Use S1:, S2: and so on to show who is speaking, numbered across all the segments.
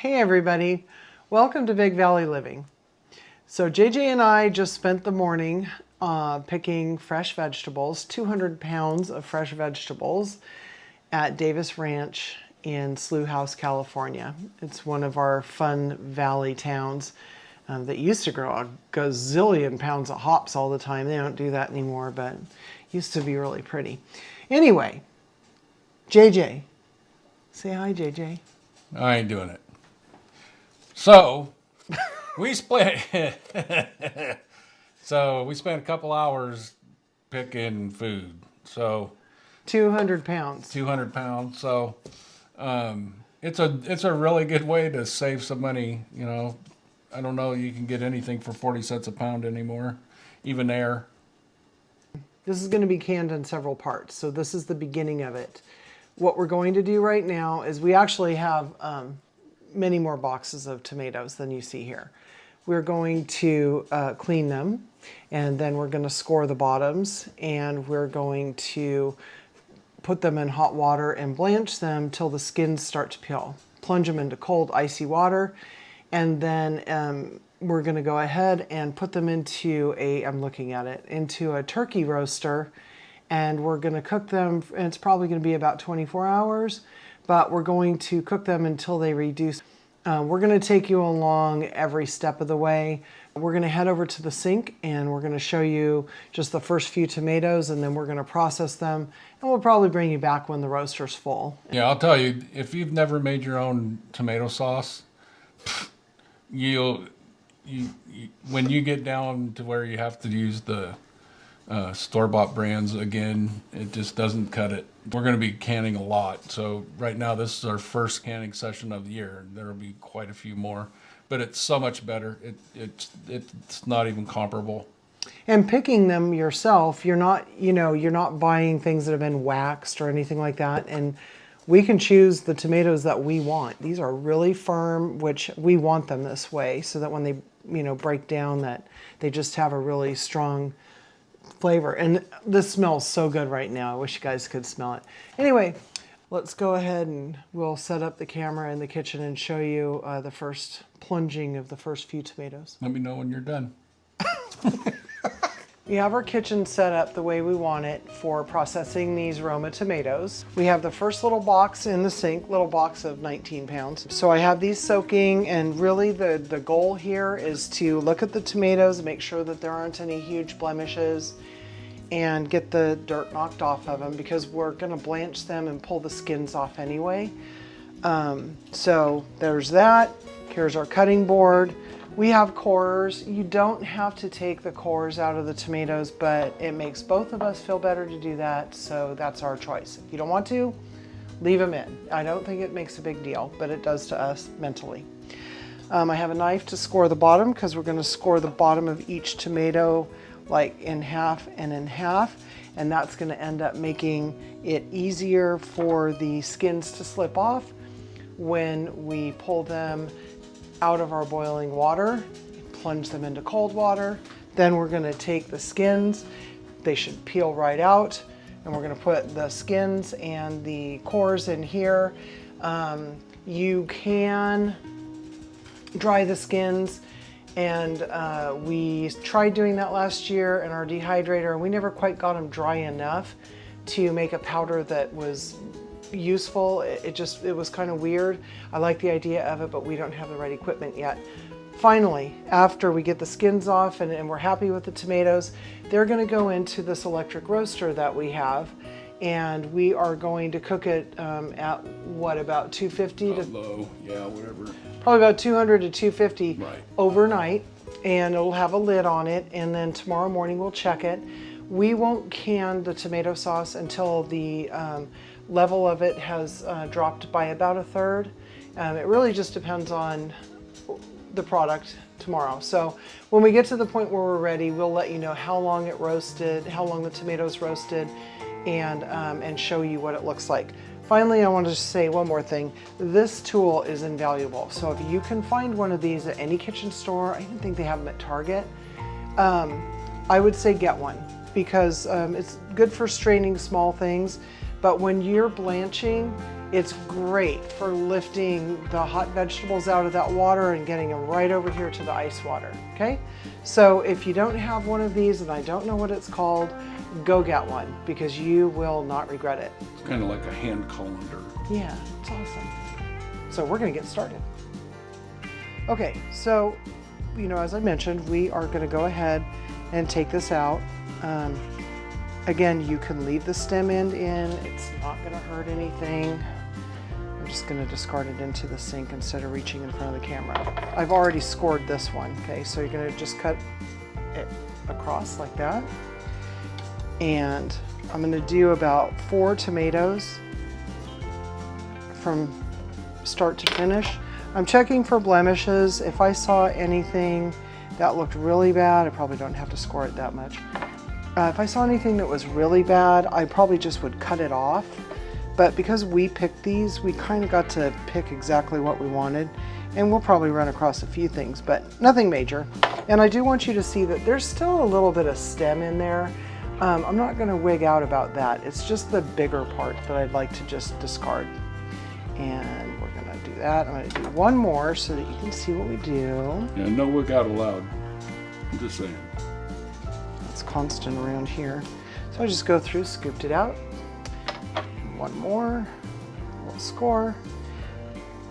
S1: Hey everybody, welcome to Big Valley Living. So JJ and I just spent the morning picking fresh vegetables, 200 pounds of fresh vegetables at Davis Ranch in Slough House, California. It's one of our fun valley towns that used to grow a gazillion pounds of hops all the time. They don't do that anymore, but used to be really pretty. Anyway, JJ, say hi JJ.
S2: I ain't doing it. So we spent a couple hours picking food. So
S1: 200 pounds.
S2: 200 pounds. So it's a really good way to save some money. You know, I don't know, you can get anything for 40 cents a pound anymore, even there.
S1: This is going to be canned in several parts. So this is the beginning of it. What we're going to do right now is we actually have many more boxes of tomatoes than you see here. We're going to clean them, and then we're going to score the bottoms, and we're going to put them in hot water and blanch them till the skins start to peel. Plunge them into cold, icy water, and then we're going to go ahead and put them into into a turkey roaster, and we're going to cook them. And it's probably going to be about 24 hours, but we're going to cook them until they reduce. We're going to take you along every step of the way. We're going to head over to the sink and we're going to show you just the first few tomatoes, and then we're going to process them, and we'll probably bring you back when the roaster's full.
S2: Yeah, I'll tell you, if you've never made your own tomato sauce, when you get down to where you have to use the store-bought brands again, it just doesn't cut it. We're going to be canning a lot. So right now, this is our first canning session of the year. There will be quite a few more, but it's so much better. It's not even comparable.
S1: And picking them yourself, you're not buying things that have been waxed or anything like that. And we can choose the tomatoes that we want. These are really firm, which we want them this way, so that when they break down, that they just have a really strong flavor. And this smells so good right now. I wish you guys could smell it. Anyway, let's go ahead and we'll set up the camera in the kitchen and show you the first plunging of the first few tomatoes.
S2: Let me know when you're done.
S1: We have our kitchen set up the way we want it for processing these Roma tomatoes. We have the first little box in the sink, little box of 19 pounds. So I have these soaking, and really the goal here is to look at the tomatoes, make sure that there aren't any huge blemishes, and get the dirt knocked off of them, because we're gonna blanch them and pull the skins off anyway. So there's that. Here's our cutting board. We have cores. You don't have to take the cores out of the tomatoes, but it makes both of us feel better to do that, so that's our choice. If you don't want to, leave them in. I don't think it makes a big deal, but it does to us mentally. I have a knife to score the bottom, because we're going to score the bottom of each tomato like in half and in half, and that's going to end up making it easier for the skins to slip off when we pull them out of our boiling water, plunge them into cold water. Then we're going to take the skins. They should peel right out, and we're going to put the skins and the cores in here. You can dry the skins, and we tried doing that last year in our dehydrator, and we never quite got them dry enough to make a powder that was useful. It was kind of weird. I like the idea of it, but we don't have the right equipment yet. Finally, after we get the skins off and we're happy with the tomatoes, they're going to go into this electric roaster that we have, and we are going to cook it at what, about 250 to
S2: low, yeah, whatever.
S1: Probably about 200 to 250
S2: right,
S1: overnight, and it'll have a lid on it, and then tomorrow morning we'll check it. We won't can the tomato sauce until the level of it has dropped by about a third. It really just depends on the product tomorrow. So when we get to the point where we're ready, we'll let you know how long it roasted, how long the tomatoes roasted, and show you what it looks like. Finally, I want to just say one more thing. This tool is invaluable. So if you can find one of these at any kitchen store, I even think they have them at Target, I would say get one, because it's good for straining small things. But when you're blanching, It's great for lifting the hot vegetables out of that water and getting them right over here to the ice water, okay? So if you don't have one of these, and I don't know what it's called, go get one because you will not regret it.
S2: It's kind of like a hand colander.
S1: Yeah, it's awesome. So we're gonna get started. Okay, so, as I mentioned, we are gonna go ahead and take this out. Again, you can leave the stem end in. It's not gonna hurt anything. I'm just gonna discard it into the sink instead of reaching in front of the camera. I've already scored this one, okay? So you're gonna just cut it across like that. And I'm gonna do about 4 tomatoes from start to finish. I'm checking for blemishes. If I saw anything that looked really bad, I probably don't have to score it that much. If I saw anything that was really bad, I probably just would cut it off. But because we picked these, we kind of got to pick exactly what we wanted. And we'll probably run across a few things, but nothing major. And I do want you to see that there's still a little bit of stem in there. I'm not gonna wig out about that. It's just the bigger part that I'd like to just discard. And we're gonna do that. I'm gonna do one more so that you can see what we do.
S2: Yeah, no wig out allowed. I'm just saying.
S1: It's constant around here. So I just go through, scooped it out. One more, we'll score.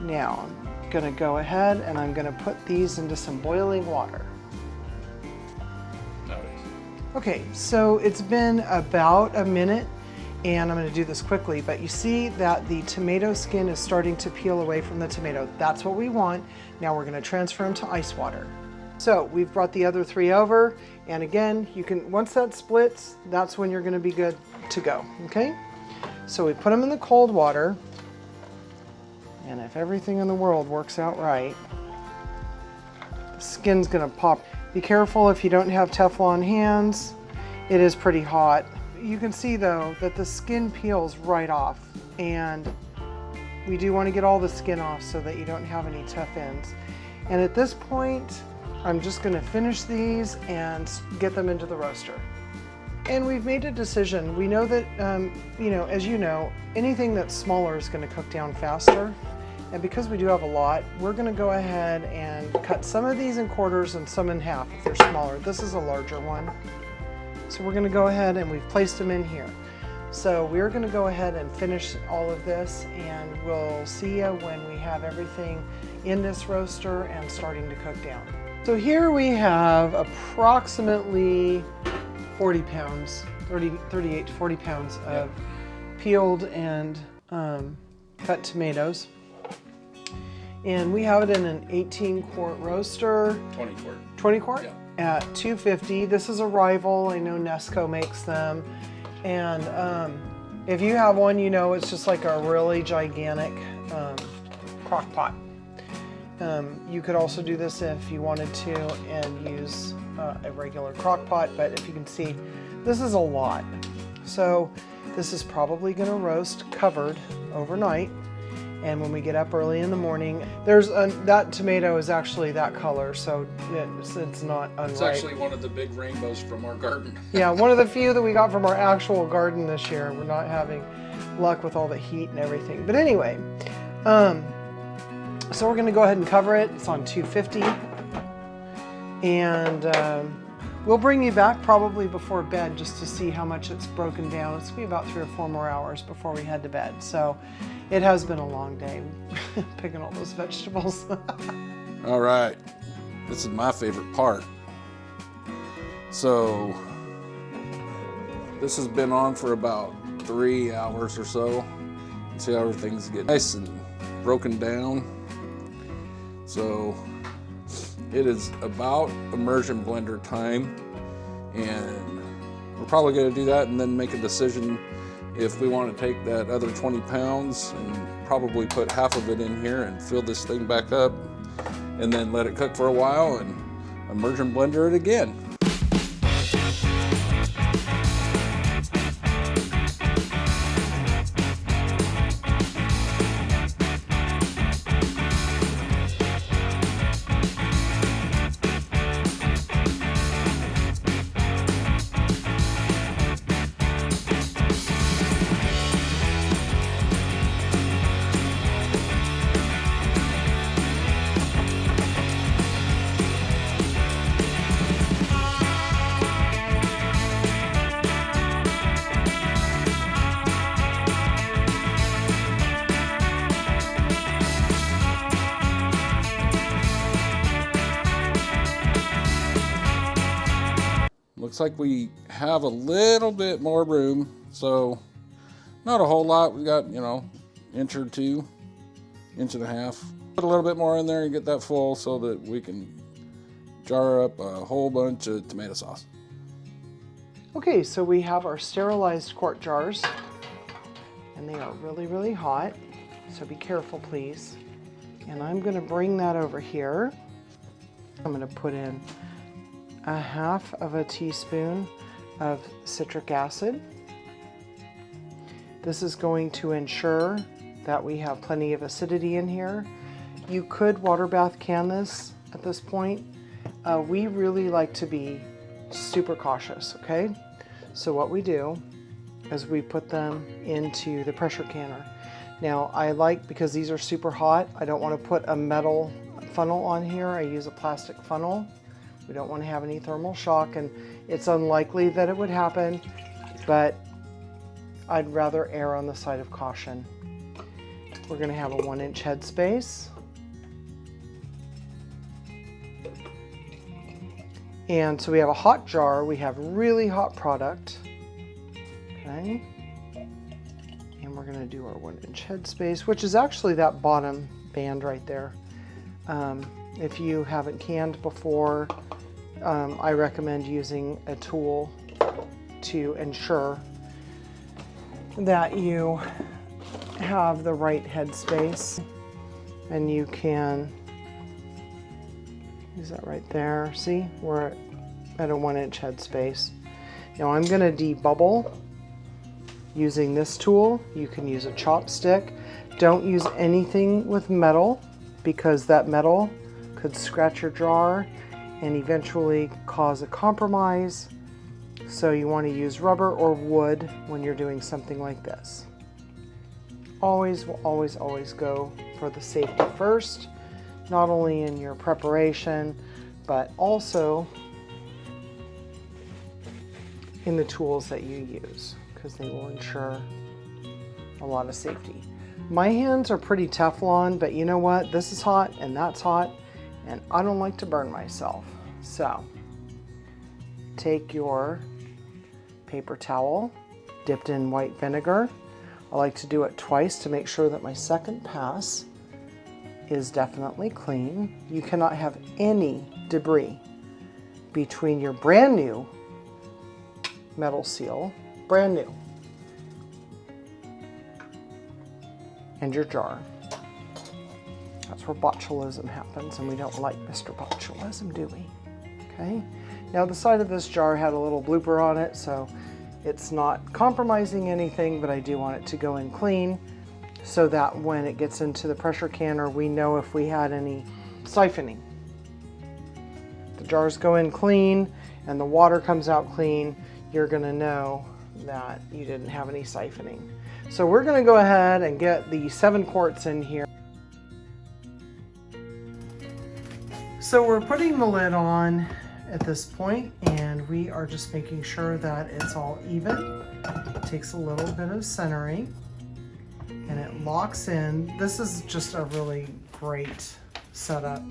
S1: Now I'm gonna go ahead and I'm gonna put these into some boiling water. Okay, so it's been about a minute and I'm gonna do this quickly, but you see that the tomato skin is starting to peel away from the tomato. That's what we want. Now we're gonna transfer them to ice water. So we've brought the other 3 over, and again, you can, once that splits, that's when you're gonna be good to go, okay? So we put them in the cold water, and if everything in the world works out right, the skin's gonna pop. Be careful if you don't have Teflon hands. It is pretty hot. You can see though that the skin peels right off, and we do want to get all the skin off so that you don't have any tough ends. And at this point, I'm just going to finish these and get them into the roaster. And we've made a decision. We know that, as you know, anything that's smaller is going to cook down faster. And because we do have a lot, we're going to go ahead and cut some of these in quarters and some in half if they're smaller. This is a larger one. So we're going to go ahead and we've placed them in here. So we're going to go ahead and finish all of this, and we'll see you when we have everything in this roaster and starting to cook down. So here we have approximately 40 pounds, 38 to 40 pounds of peeled and cut tomatoes. And we have it in an 18 quart roaster.
S2: 20 quart.
S1: 20 quart?
S2: Yeah.
S1: At 250. This is a rival. I know Nesco makes them. And if you have one, it's just like a really gigantic crock pot. You could also do this if you wanted to and use a regular crock pot, but if you can see, this is a lot. So this is probably going to roast covered overnight. And when we get up early in the morning, that tomato is actually that color, so it's not unripe.
S2: It's actually one of the big rainbows from our garden.
S1: Yeah, one of the few that we got from our actual garden this year. We're not having luck with all the heat and everything. But anyway, so we're going to go ahead and cover it. It's on 250. And we'll bring you back probably before bed just to see how much it's broken down. It's going to be about 3 or 4 more hours before we head to bed. So it has been a long day picking all those vegetables.
S2: All right, this is my favorite part. So this has been on for about 3 hours or so. See how everything's getting nice and broken down. So it is about immersion blender time, and we're probably going to do that and then make a decision if we want to take that other 20 pounds and probably put half of it in here and fill this thing back up and then let it cook for a while and immersion blender it again. looks like we have a little bit more room, so not a whole lot. We got, you know, inch or two, inch and a half. Put a little bit more in there and get that full so that we can jar up a whole bunch of tomato sauce.
S1: Okay, so we have our sterilized quart jars, and they are really, really hot, so be careful, please. And I'm gonna bring that over here. I'm gonna put in a half of a teaspoon of citric acid. This is going to ensure that we have plenty of acidity in here. You could water bath can this at this point. We really like to be super cautious, okay? So what we do is we put them into the pressure canner. Now I like, because these are super hot, I don't want to put a metal funnel on here. I use a plastic funnel. We don't want to have any thermal shock, and it's unlikely that it would happen, but I'd rather err on the side of caution. We're going to have a 1-inch headspace. And so we have a hot jar, we have really hot product. Okay. And we're going to do our 1-inch headspace, which is actually that bottom band right there. If you haven't canned before, I recommend using a tool to ensure that you have the right headspace, and you can use that right there. See, we're at a 1-inch headspace. Now I'm going to debubble using this tool. You can use a chopstick. Don't use anything with metal, because that metal could scratch your jar and eventually cause a compromise. So you want to use rubber or wood when you're doing something like this. Always, always, always go for the safety first, not only in your preparation, but also in the tools that you use, because they will ensure a lot of safety. My hands are pretty Teflon, but you know what? This is hot and that's hot, and I don't like to burn myself. So take your paper towel dipped in white vinegar. I like to do it twice to make sure that my second pass is definitely clean. You cannot have any debris between your brand new metal seal, brand new, and your jar. That's where botulism happens, and we don't like Mr. Botulism, do we? Okay. Now the side of this jar had a little blooper on it, so it's not compromising anything, but I do want it to go in clean so that when it gets into the pressure canner, we know if we had any siphoning. The jars go in clean and the water comes out clean, you're gonna know that you didn't have any siphoning. So we're gonna go ahead and get the 7 quarts in here. So we're putting the lid on at this point, and we are just making sure that it's all even. It takes a little bit of centering, and it locks in. This is just a really great setup.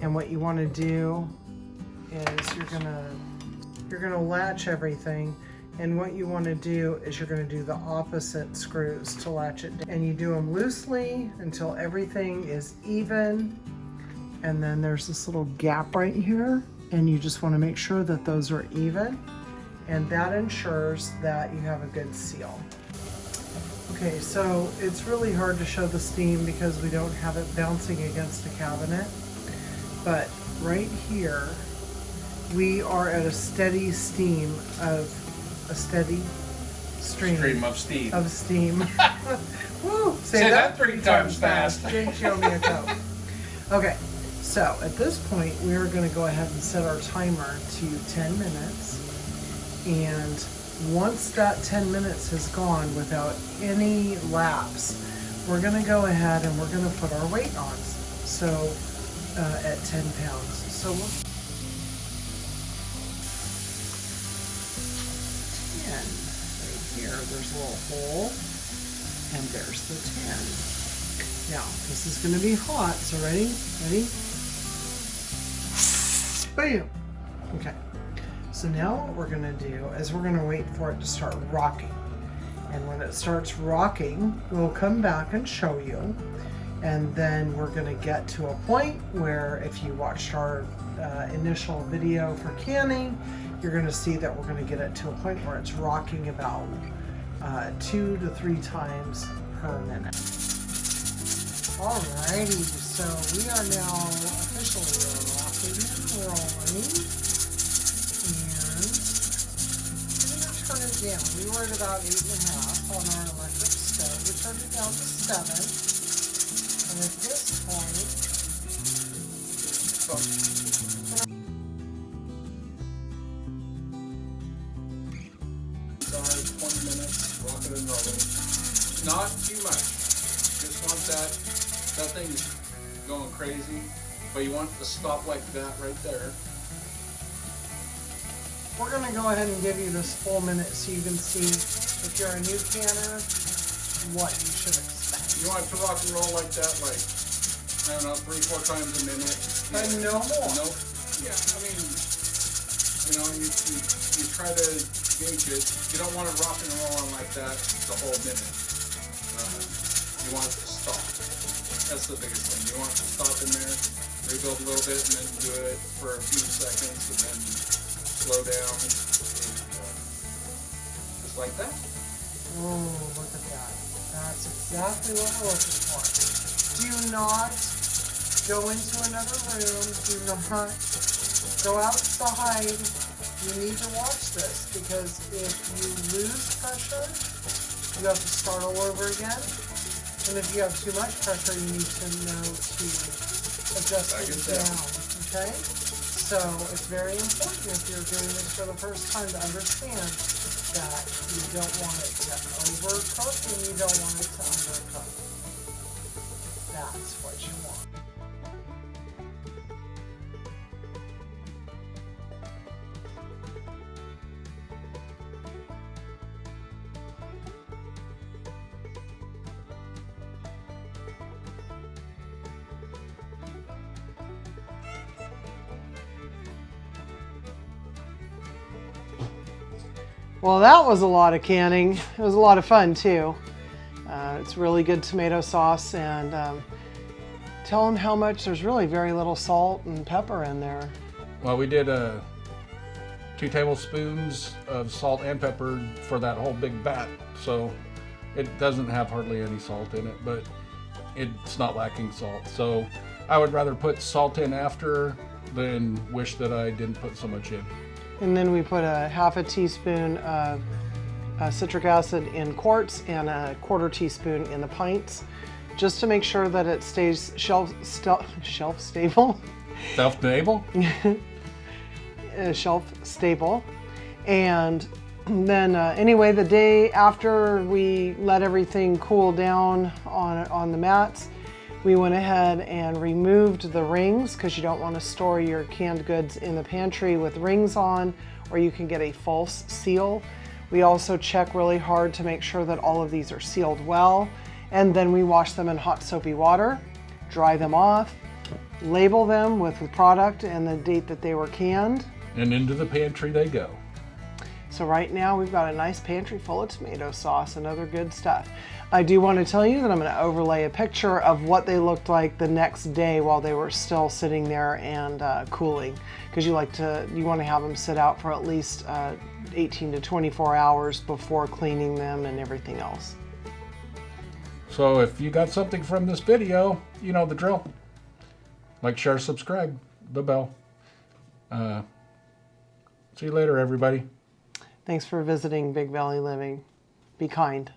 S1: And what you want to do is you're gonna latch everything, and what you want to do is you're going to do the opposite screws to latch it down. And you do them loosely until everything is even. And then there's this little gap right here, and you just want to make sure that those are even, and that ensures that you have a good seal. Okay, so it's really hard to show the steam because we don't have it bouncing against the cabinet, but right here we are at a steady steam of a steady stream
S2: of steam.
S1: Of steam. Woo!
S2: Say that 3 times fast.
S1: Drink, show me a Coke. Okay. So at this point, we're going to go ahead and set our timer to 10 minutes. And once that 10 minutes has gone without any lapse, we're going to go ahead and we're going to put our weight on. So at 10 pounds. So we'll 10 right here. There's a little hole, and there's the 10. Now this is going to be hot. So ready? Ready? Bam! Okay, So now what we're gonna do is we're gonna wait for it to start rocking. And when it starts rocking, we'll come back and show you. And then we're gonna get to a point where if you watched our initial video for canning, you're gonna see that we're gonna get it to a point where it's rocking about 2 to 3 times per minute. Alrighty, so we are now officially rocking and rolling. And we're gonna turn it down. We were at about 8.5 on our electric stove. We turned it down to 7. And at this point,
S2: Sorry, 20 minutes, rocking and rolling. Not too much. Just want that thing's going crazy, but you want to stop like that right there.
S1: we're gonna go ahead and give you this full minute so you can see, if you're a new canner, what you should expect.
S2: You want it to rock and roll like that, like, I don't know, 3-4 times a minute.
S1: But no more.
S2: No. Yeah, I mean, you try to gauge it. You don't want it rocking and rolling like that the whole minute. You want it to stop. That's the biggest thing. You want it to stop in there, rebuild a little bit, and then do it for a few seconds, and then slow down. Just like that.
S1: Oh, look at that. That's exactly what we're looking for. Do not go into another room. Do not go outside. You need to watch this, because if you lose pressure, you have to start all over again. And if you have too much pressure, you need to know to adjust it down. Okay? So it's very important, if you're doing this for the first time, to understand that you don't want it to overcook and you don't want it to undercook. That's what you want. Well, that was a lot of canning. It was a lot of fun too. It's really good tomato sauce, and tell them how much. There's really very little salt and pepper in there.
S2: Well, we did 2 tablespoons of salt and pepper for that whole big bat, so it doesn't have hardly any salt in it, but it's not lacking salt. So I would rather put salt in after than wish that I didn't put so much in.
S1: And then we put a half a teaspoon of citric acid in quarts and a 1/4 teaspoon in the pints, just to make sure that it stays shelf stable.
S2: Self-stable?
S1: Shelf stable. And then anyway, the day after we let everything cool down on the mats, we went ahead and removed the rings, because you don't want to store your canned goods in the pantry with rings on, or you can get a false seal. We also check really hard to make sure that all of these are sealed well. And then we wash them in hot soapy water, dry them off, label them with the product and the date that they were canned.
S2: And into the pantry they go.
S1: So right now we've got a nice pantry full of tomato sauce and other good stuff. I do want to tell you that I'm going to overlay a picture of what they looked like the next day while they were still sitting there and cooling, because you want to have them sit out for at least 18 to 24 hours before cleaning them and everything else.
S2: So if you got something from this video, you know the drill. Like, share, subscribe, the bell. See you later, everybody.
S1: Thanks for visiting Big Valley Living. Be kind.